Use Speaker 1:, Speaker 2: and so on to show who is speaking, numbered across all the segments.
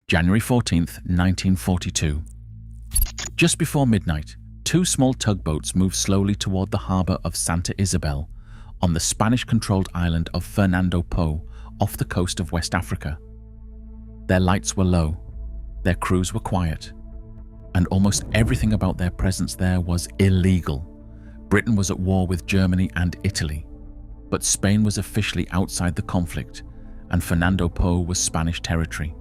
Speaker 1: January 14th, 1942. Just before midnight, two small tugboats moved slowly toward the harbour of Santa Isabel on the Spanish-controlled island of Fernando Po off the coast of West Africa. Their lights were low, their crews were quiet, and almost everything about their presence there was illegal. Britain was at war with Germany and Italy, but Spain was officially outside the conflict, and Fernando Po was Spanish territory.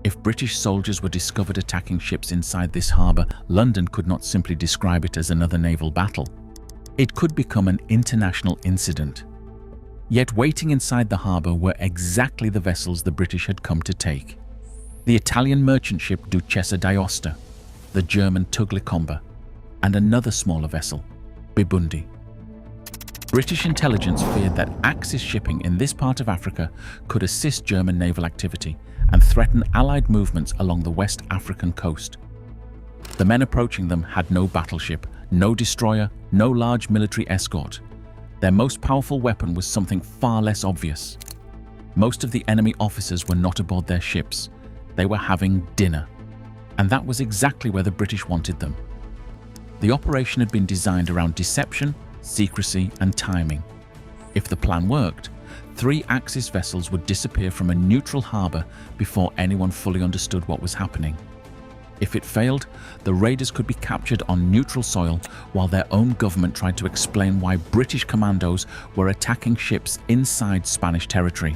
Speaker 1: If British soldiers were discovered attacking ships inside this harbour, London could not simply describe it as another naval battle. It could become an international incident. Yet waiting inside the harbour were exactly the vessels the British had come to take. The Italian merchant ship Duchessa d'Aosta, the German tug Lycombe, and another smaller vessel, Bibundi. British intelligence feared that Axis shipping in this part of Africa could assist German naval activity and threaten Allied movements along the West African coast. The men approaching them had no battleship, no destroyer, no large military escort. Their most powerful weapon was something far less obvious. Most of the enemy officers were not aboard their ships. They were having dinner. And that was exactly where the British wanted them. The operation had been designed around deception, secrecy, and timing. If the plan worked, 3 Axis vessels would disappear from a neutral harbour before anyone fully understood what was happening. If it failed, the raiders could be captured on neutral soil while their own government tried to explain why British commandos were attacking ships inside Spanish territory.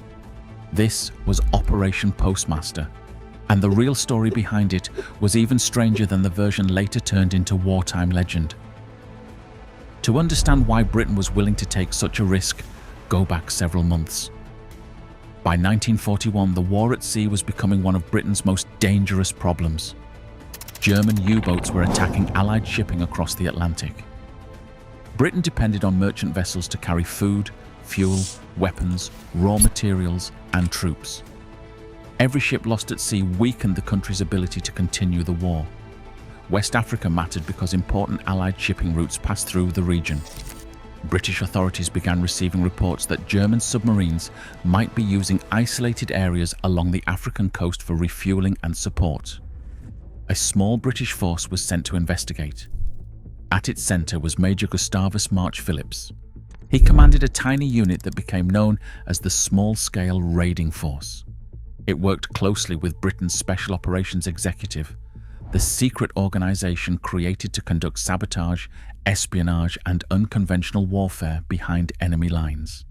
Speaker 1: This was Operation Postmaster, and the real story behind it was even stranger than the version later turned into wartime legend. To understand why Britain was willing to take such a risk, go back several months. By 1941, the war at sea was becoming one of Britain's most dangerous problems. German U-boats were attacking Allied shipping across the Atlantic. Britain depended on merchant vessels to carry food, fuel, weapons, raw materials, and troops. Every ship lost at sea weakened the country's ability to continue the war. West Africa mattered because important Allied shipping routes passed through the region. British authorities began receiving reports that German submarines might be using isolated areas along the African coast for refueling and support. A small British force was sent to investigate. At its centre was Major Gustavus March-Phillipps. He commanded a tiny unit that became known as the Small-Scale Raiding Force. It worked closely with Britain's Special Operations Executive, the secret organisation created to conduct sabotage, espionage and unconventional warfare behind enemy lines.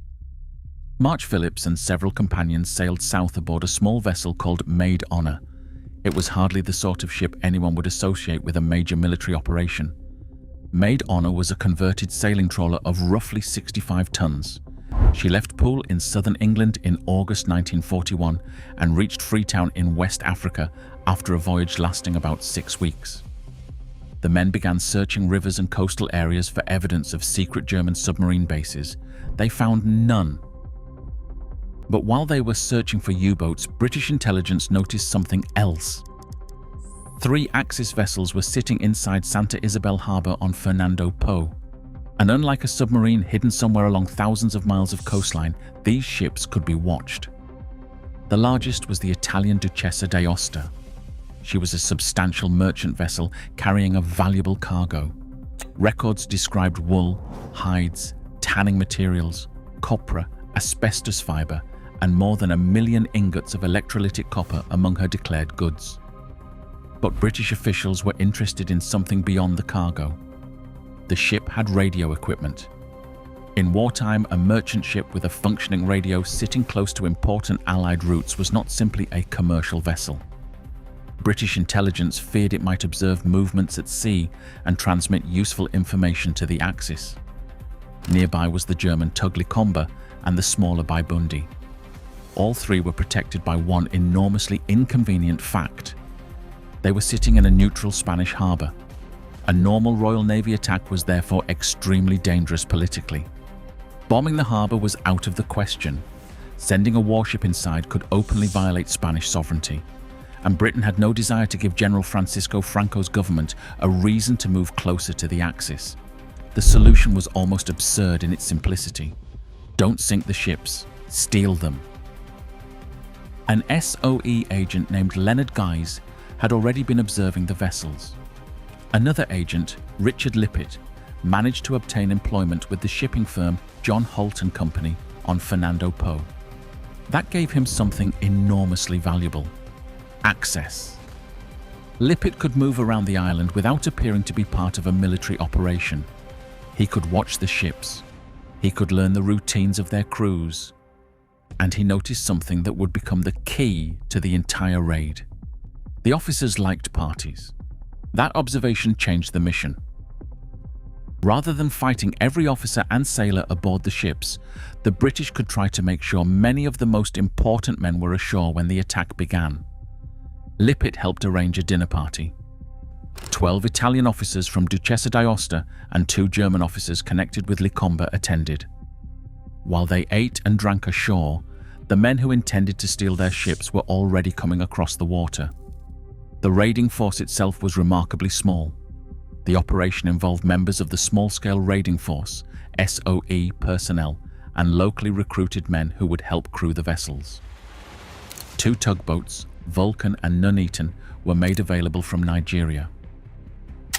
Speaker 1: March-Phillipps and several companions sailed south aboard a small vessel called Maid Honour. It was hardly the sort of ship anyone would associate with a major military operation. Maid Honour was a converted sailing trawler of roughly 65 tons. She left Poole in southern England in August 1941 and reached Freetown in West Africa after a voyage lasting about 6 weeks. The men began searching rivers and coastal areas for evidence of secret German submarine bases. They found none. But while they were searching for U-boats, British intelligence noticed something else. 3 Axis vessels were sitting inside Santa Isabel harbour on Fernando Po. And unlike a submarine hidden somewhere along thousands of miles of coastline, these ships could be watched. The largest was the Italian Duchessa d'Aosta. She was a substantial merchant vessel carrying a valuable cargo. Records described wool, hides, tanning materials, copra, asbestos fibre, and more than 1 million ingots of electrolytic copper among her declared goods. But British officials were interested in something beyond the cargo. The ship had radio equipment. In wartime, a merchant ship with a functioning radio sitting close to important Allied routes was not simply a commercial vessel. British intelligence feared it might observe movements at sea and transmit useful information to the Axis. Nearby was the German tug Lycombe and the smaller Bibundi. All 3 were protected by one enormously inconvenient fact. They were sitting in a neutral Spanish harbour. A normal Royal Navy attack was therefore extremely dangerous politically. Bombing the harbour was out of the question. Sending a warship inside could openly violate Spanish sovereignty. And Britain had no desire to give General Francisco Franco's government a reason to move closer to the Axis. The solution was almost absurd in its simplicity. Don't sink the ships, steal them. An SOE agent named Leonard Guise had already been observing the vessels. Another agent, Richard Lippitt, managed to obtain employment with the shipping firm John Holt and Company on Fernando Po. That gave him something enormously valuable: access. Lippitt could move around the island without appearing to be part of a military operation. He could watch the ships. He could learn the routines of their crews. And he noticed something that would become the key to the entire raid. The officers liked parties. That observation changed the mission. Rather than fighting every officer and sailor aboard the ships, the British could try to make sure many of the most important men were ashore when the attack began. Lippitt helped arrange a dinner party. 12 Italian officers from Duchessa d'Aosta and 2 German officers connected with Licomba attended. While they ate and drank ashore, the men who intended to steal their ships were already coming across the water. The raiding force itself was remarkably small. The operation involved members of the small-scale raiding force, SOE personnel, and locally recruited men who would help crew the vessels. 2 tugboats, Vulcan and Nuneaton, were made available from Nigeria.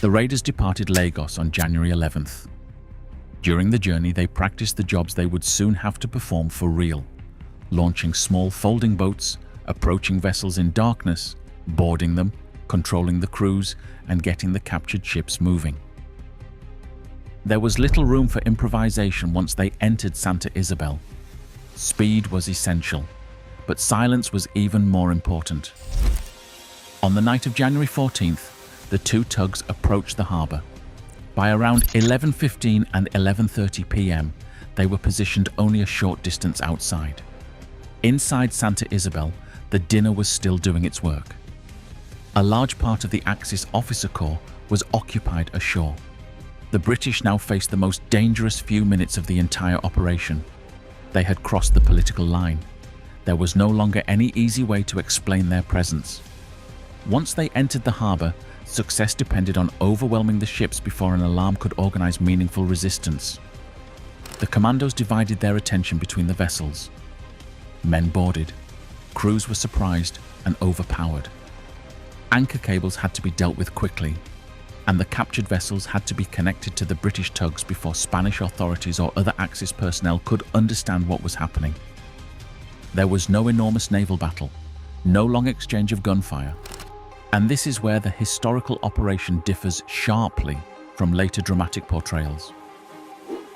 Speaker 1: The raiders departed Lagos on January 11th. During the journey, they practiced the jobs they would soon have to perform for real: launching small folding boats, approaching vessels in darkness, boarding them, controlling the crews, and getting the captured ships moving. There was little room for improvisation once they entered Santa Isabel. Speed was essential, but silence was even more important. On the night of January 14th, the 2 tugs approached the harbour. By around 11:15 and 11:30 p.m., they were positioned only a short distance outside. Inside Santa Isabel, the dinner was still doing its work. A large part of the Axis officer corps was occupied ashore. The British now faced the most dangerous few minutes of the entire operation. They had crossed the political line. There was no longer any easy way to explain their presence. Once they entered the harbour, success depended on overwhelming the ships before an alarm could organise meaningful resistance. The commandos divided their attention between the vessels. Men boarded. Crews were surprised and overpowered. Anchor cables had to be dealt with quickly, and the captured vessels had to be connected to the British tugs before Spanish authorities or other Axis personnel could understand what was happening. There was no enormous naval battle, no long exchange of gunfire, and this is where the historical operation differs sharply from later dramatic portrayals.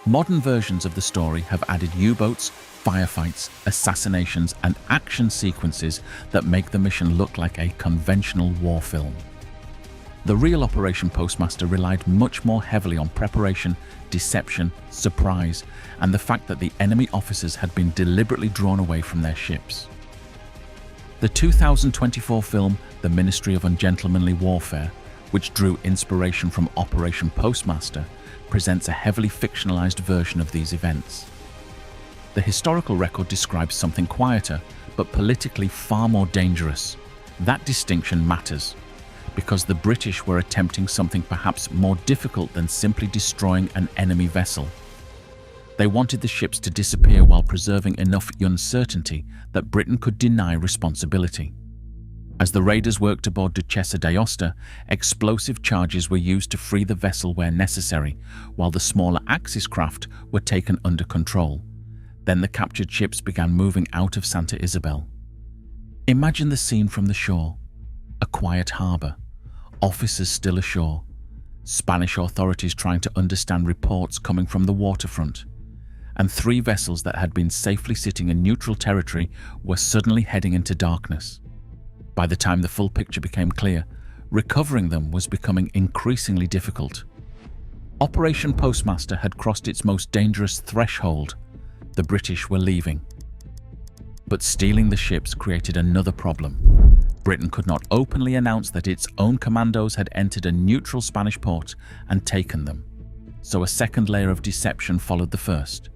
Speaker 1: Modern versions of the story have added U-boats, firefights, assassinations, and action sequences that make the mission look like a conventional war film. The real Operation Postmaster relied much more heavily on preparation, deception, surprise, and the fact that the enemy officers had been deliberately drawn away from their ships. The 2024 film The Ministry of Ungentlemanly Warfare, which drew inspiration from Operation Postmaster, presents a heavily fictionalized version of these events. The historical record describes something quieter, but politically far more dangerous. That distinction matters, because the British were attempting something perhaps more difficult than simply destroying an enemy vessel. They wanted the ships to disappear while preserving enough uncertainty that Britain could deny responsibility. As the raiders worked aboard Duchessa d'Aosta, explosive charges were used to free the vessel where necessary, while the smaller Axis craft were taken under control. Then the captured ships began moving out of Santa Isabel. Imagine the scene from the shore. A quiet harbour, officers still ashore, Spanish authorities trying to understand reports coming from the waterfront, and 3 vessels that had been safely sitting in neutral territory were suddenly heading into darkness. By the time the full picture became clear, recovering them was becoming increasingly difficult. Operation Postmaster had crossed its most dangerous threshold. The British were leaving. But stealing the ships created another problem. Britain could not openly announce that its own commandos had entered a neutral Spanish port and taken them, so a second layer of deception followed the first.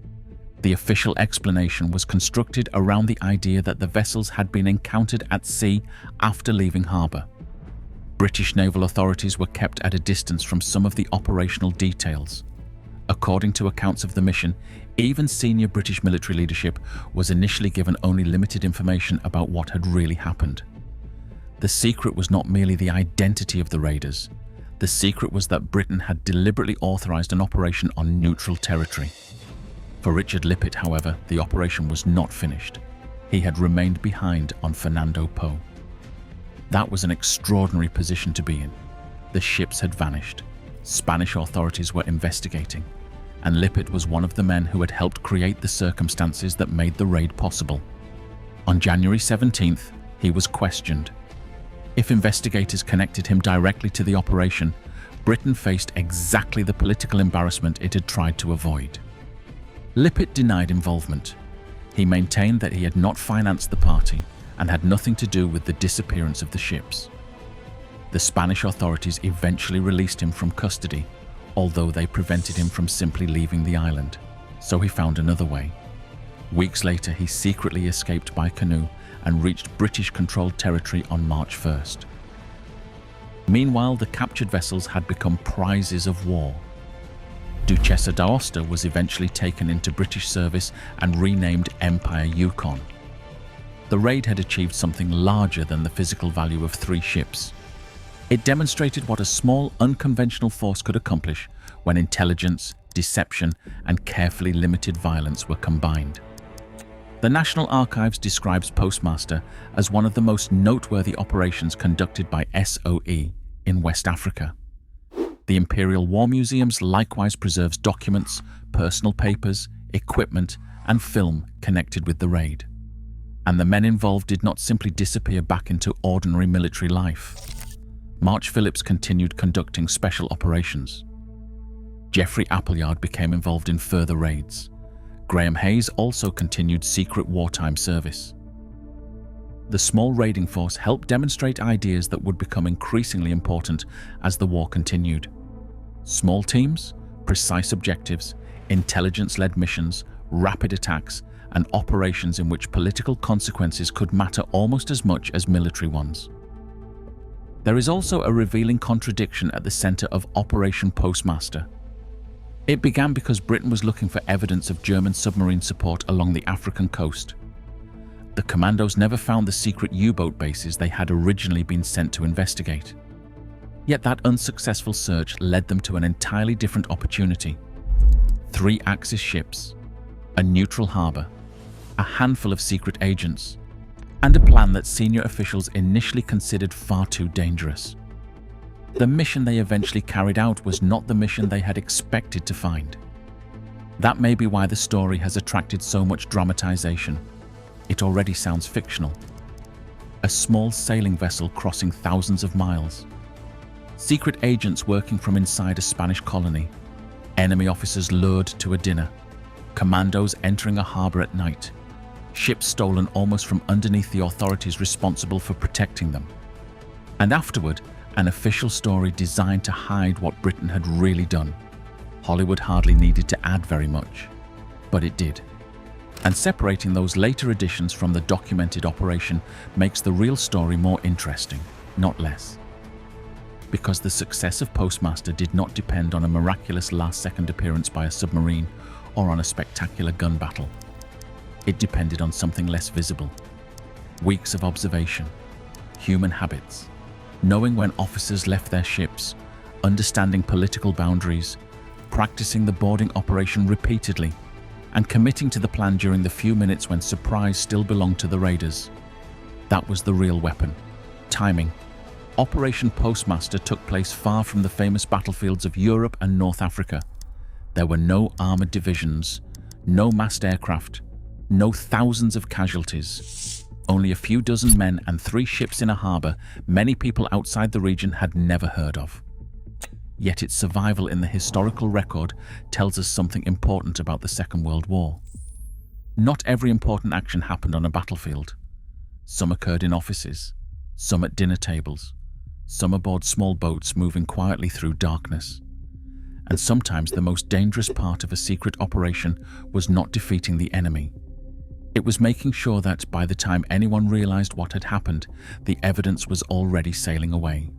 Speaker 1: The official explanation was constructed around the idea that the vessels had been encountered at sea after leaving harbour. British naval authorities were kept at a distance from some of the operational details. According to accounts of the mission, even senior British military leadership was initially given only limited information about what had really happened. The secret was not merely the identity of the raiders. The secret was that Britain had deliberately authorized an operation on neutral territory. For Richard Lippett, however, the operation was not finished. He had remained behind on Fernando Po. That was an extraordinary position to be in. The ships had vanished. Spanish authorities were investigating, and Lippett was one of the men who had helped create the circumstances that made the raid possible. On January 17th, he was questioned. If investigators connected him directly to the operation, Britain faced exactly the political embarrassment it had tried to avoid. Lippett denied involvement. He maintained that he had not financed the party and had nothing to do with the disappearance of the ships. The Spanish authorities eventually released him from custody, although they prevented him from simply leaving the island, so he found another way. Weeks later, he secretly escaped by canoe and reached British-controlled territory on March 1st. Meanwhile, the captured vessels had become prizes of war. Duchessa d'Aosta was eventually taken into British service and renamed Empire Yukon. The raid had achieved something larger than the physical value of 3 ships. It demonstrated what a small, unconventional force could accomplish when intelligence, deception, and carefully limited violence were combined. The National Archives describes Postmaster as one of the most noteworthy operations conducted by SOE in West Africa. The Imperial War Museums likewise preserves documents, personal papers, equipment, and film connected with the raid. And the men involved did not simply disappear back into ordinary military life. March-Phillipps continued conducting special operations. Geoffrey Appleyard became involved in further raids. Graham Hayes also continued secret wartime service. The small raiding force helped demonstrate ideas that would become increasingly important as the war continued. Small teams, precise objectives, intelligence-led missions, rapid attacks, and operations in which political consequences could matter almost as much as military ones. There is also a revealing contradiction at the center of Operation Postmaster. It began because Britain was looking for evidence of German submarine support along the African coast. The commandos never found the secret U-boat bases they had originally been sent to investigate. Yet that unsuccessful search led them to an entirely different opportunity. 3 Axis ships, a neutral harbor, a handful of secret agents, and a plan that senior officials initially considered far too dangerous. The mission they eventually carried out was not the mission they had expected to find. That may be why the story has attracted so much dramatization. It already sounds fictional. A small sailing vessel crossing thousands of miles. Secret agents working from inside a Spanish colony. Enemy officers lured to a dinner. Commandos entering a harbor at night. Ships stolen almost from underneath the authorities responsible for protecting them. And afterward, an official story designed to hide what Britain had really done. Hollywood hardly needed to add very much, but it did. And separating those later additions from the documented operation makes the real story more interesting, not less. Because the success of Postmaster did not depend on a miraculous last-second appearance by a submarine or on a spectacular gun battle. It depended on something less visible. Weeks of observation, human habits, knowing when officers left their ships, understanding political boundaries, practicing the boarding operation repeatedly, and committing to the plan during the few minutes when surprise still belonged to the raiders. That was the real weapon. Timing. Operation Postmaster took place far from the famous battlefields of Europe and North Africa. There were no armored divisions, no massed aircraft, no thousands of casualties. Only a few dozen men and 3 ships in a harbor many people outside the region had never heard of. Yet its survival in the historical record tells us something important about the Second World War. Not every important action happened on a battlefield. Some occurred in offices, some at dinner tables, some aboard small boats moving quietly through darkness. And sometimes the most dangerous part of a secret operation was not defeating the enemy. It was making sure that by the time anyone realized what had happened, the evidence was already sailing away.